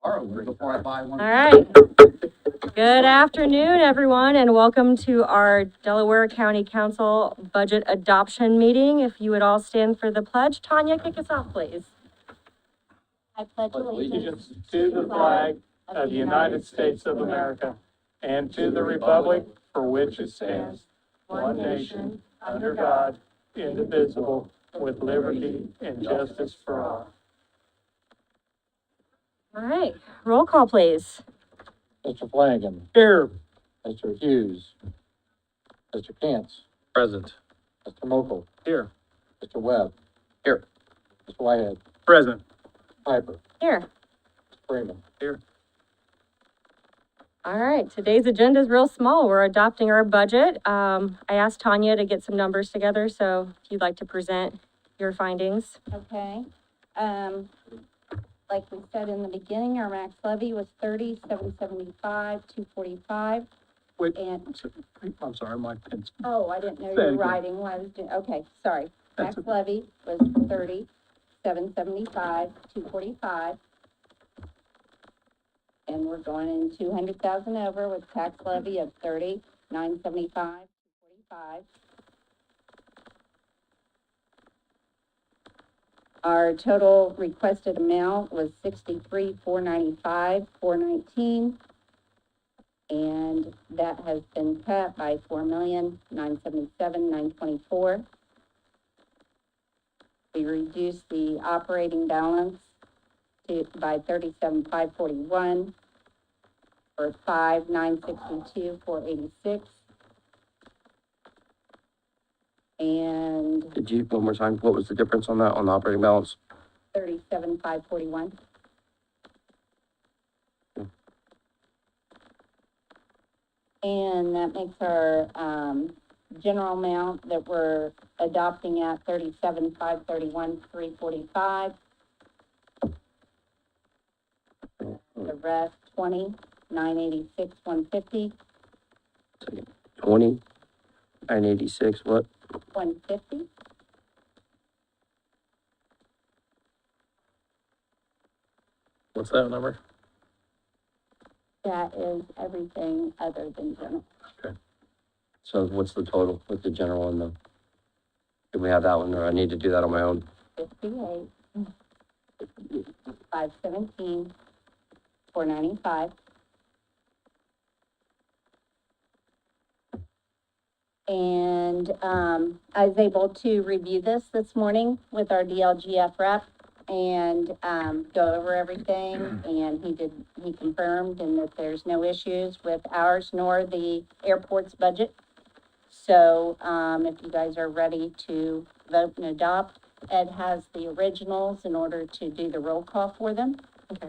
Before I buy one. All right. Good afternoon, everyone, and welcome to our Delaware County Council Budget Adoption Meeting. If you would all stand for the pledge. Tanya, kick us off, please. I pledge allegiance to the flag of the United States of America and to the republic for which it stands, one nation, under God, indivisible, with liberty and justice for all. All right, roll call, please. Mr. Flanagan. Here. Mr. Hughes. Mr. Cantz. Present. Mr. Mokel. Here. Mr. Webb. Here. Mr. Whitehead. Present. Piper. Here. Mr. Freeman. Here. All right, today's agenda is real small. We're adopting our budget. I asked Tanya to get some numbers together, so if you'd like to present your findings. Okay, like we said in the beginning, our max levy was 30,775, 245. Wait, And, I'm sorry, my pen's. oh, I didn't know you Say it were again. writing while I was doing, okay, sorry. That's Max okay. levy was 30,775, 245. And we're going in 200,000 over with tax levy of 30,975, 245. Our total requested amount was 63,495, 419. And that has been cut by 4,977, 924. We reduced the operating balance by 37,541 for 5,962, 486. And Did you, one more time, what was the difference on that, on the operating balance? 37,541. And that makes our, general amount that we're adopting at 37,531, 345. The rest, 20,986, 150, 20, 986, what? 150. What's that number? That is everything other than general. So what's the total with the general and the, do we have that one, or I need to do that on my own? 58, 517, 495. And I was able to review this morning with our DLGF rep and go over everything. And he confirmed and that there's no issues with ours nor the airport's budget. So if you guys are ready to vote and adopt, Ed has the originals in order to do the roll call for them. Okay.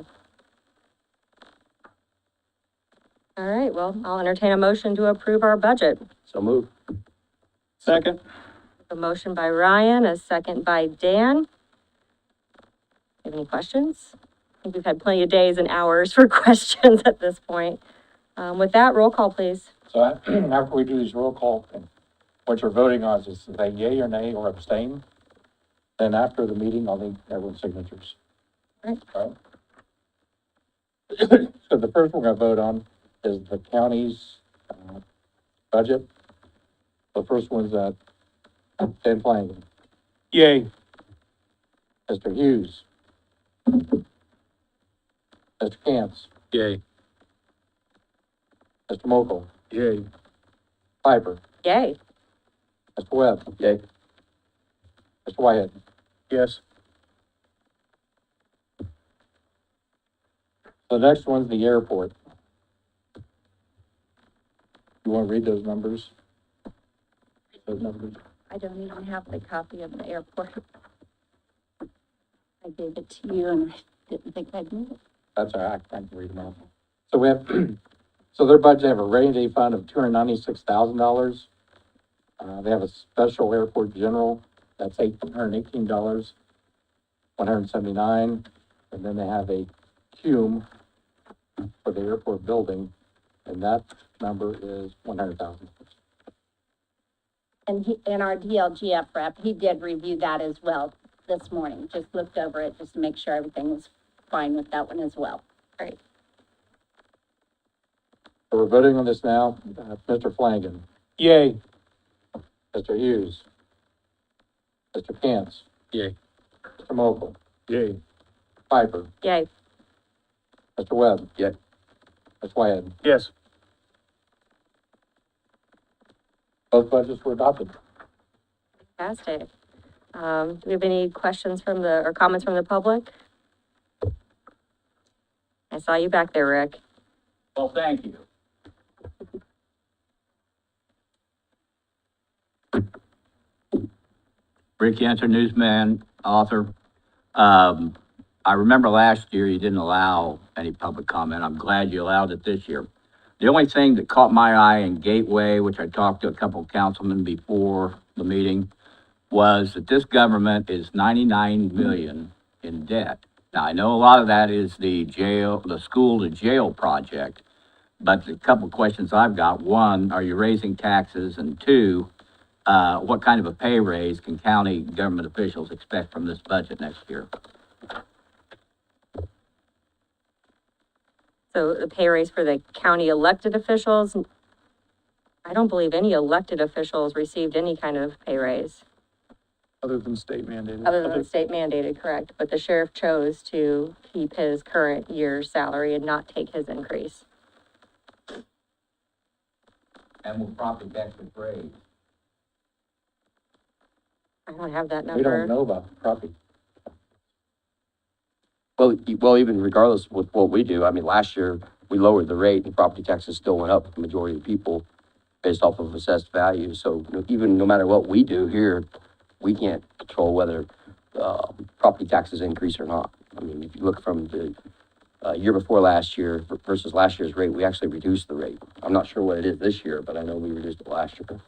All right, well, I'll entertain a motion to approve our budget. So move. Second. A motion by Ryan, a second by Dan. Have any questions? I think we've had plenty of days and hours for questions at this point. With that, roll call, please. So after we do these roll call, what you're voting on is to say yea or nay or abstain. Then after the meeting, I'll need everyone's signatures. Right. All right. So the first we're gonna vote on is the county's budget. The first one's Dan Flanagan. Yay. Mr. Hughes. Mr. Cantz. Yay. Mr. Mokel. Yay. Piper. Yay. Mr. Webb. Yay. Mr. Whitehead. Yes. The next one's the airport. You want to read those numbers? Those numbers? I don't even have the copy of the airport. I gave it to you and I didn't think I'd need it. That's all right, I can read them out. So we have, so their budget, they have a rainy day fund of $296,000. They have a special airport general, that's $818, 179. And then they have a cume for the airport building, and that number is 100,000. And our DLGF rep, he did review that as well this morning, just looked over it just to make sure everything was fine with that one as well. Great. So we're voting on this now. Mr. Flanagan, Yay. Mr. Hughes, Mr. Cantz. Yay. Mr. Mokel, Yay. Piper, Yay. Mr. Webb. Yay. Ms. Wyatt. Yes. Both budgets were adopted. Fantastic. Do we have any questions from or comments from the public? I saw you back there, Rick. Well, thank you. Rick Yancer, newsman, author. I remember last year you didn't allow any public comment. I'm glad you allowed it this year. The only thing that caught my eye in Gateway, which I talked to a couple of councilmen before the meeting, was that this government is 99 million in debt. Now, I know a lot of that is the school to jail project, but a couple of questions I've got. One, are you raising taxes? And two, what kind of a pay raise can county government officials expect from this budget next year? So the pay raise for the county elected officials, I don't believe any elected officials received any kind of pay raise, Other than state mandated. other than the state mandated, correct? But the sheriff chose to keep his current year's salary and not take his increase. And will property taxes raise? I don't have that We don't number. know about the property. Well, even regardless with what we do, I mean, last year, we lowered the rate and property taxes still went up for the majority of people based off of assessed value. So even no matter what we do here, we can't control whether, property taxes increase or not. I mean, if you look from the, year before last year versus last year's rate, we actually reduced the rate. I'm not sure what it is this year, but I know we reduced it last year.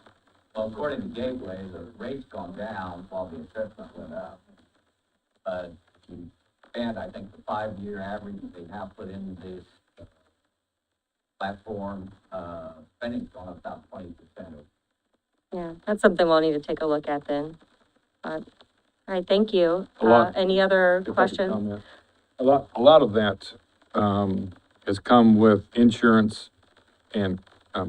Well, according to Gateway, the rate's gone down while the assessment went up. But and I think the 5-year average they now put in this platform, spending's gone up about 20%. Yeah, that's something we'll need to take a look at then. All right, thank you. A lot- Any other If I could questions? comment. A lot of that, has come with insurance and,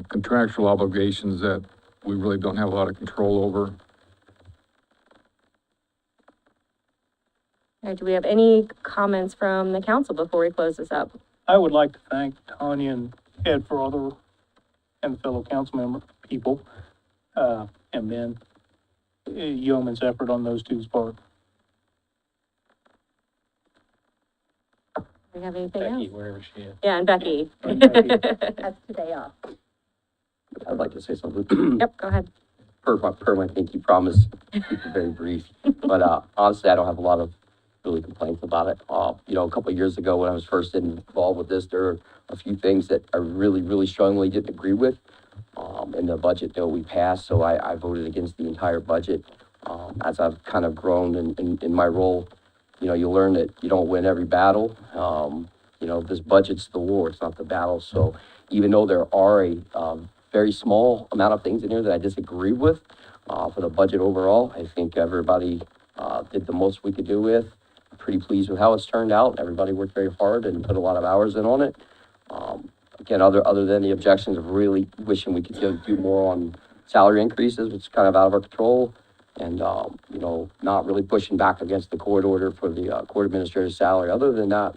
contractual obligations that we really don't have a lot of control over. All right, do we have any comments from the council before we close this up? I would like to thank Tanya and Ed for other, and fellow council member, people, and Ben, yeoman's effort on those two's part. Do we have anything else? wherever she is. Yeah, and Becky. And Becky. That's today off. I'd like to say something. Yep, go ahead. Per my pinky promise, keep it very brief. But, honestly, I don't have a lot of really complaints about it. You know, a couple of years ago when I was first involved with this, there were a few things that I really, really strongly didn't agree with, in the budget that we passed, so I voted against the entire budget. As I've kind of grown in my role, you know, you learn that you don't win every battle. You know, this budget's the war, it's not the battle. So even though there are a, very small amount of things in here that I disagree with, for the budget overall, I think everybody, did the most we could do with. I'm pretty pleased with how it's turned out. Everybody worked very hard and put a lot of hours in on it. Again, other than the objections of really wishing we could do more on salary increases, which is kind of out of our control. And, you know, not really pushing back against the court order for the, court administrator's salary. Other than that,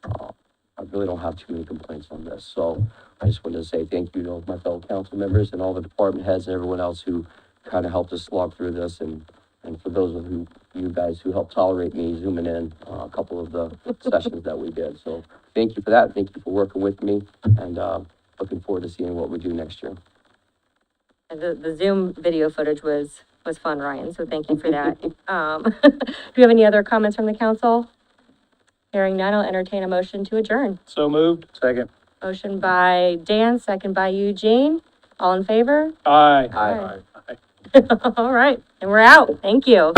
I really don't have too many complaints on this. So I just wanted to say thank you to my fellow council members and all the department heads and everyone else who kind of helped us slog through this. And for those of you guys who helped tolerate me zooming in a couple of the sessions that we did. So thank you for that. Thank you for working with me, and looking forward to seeing what we do next year. The Zoom video footage was fun, Ryan, so thank you for that. Do you have any other comments from the council? Hearing none, I'll entertain a motion to adjourn. So moved. Second. Motion by Dan, second by Eugene. All in favor? Aye. Aye. All right, and we're out. Thank you.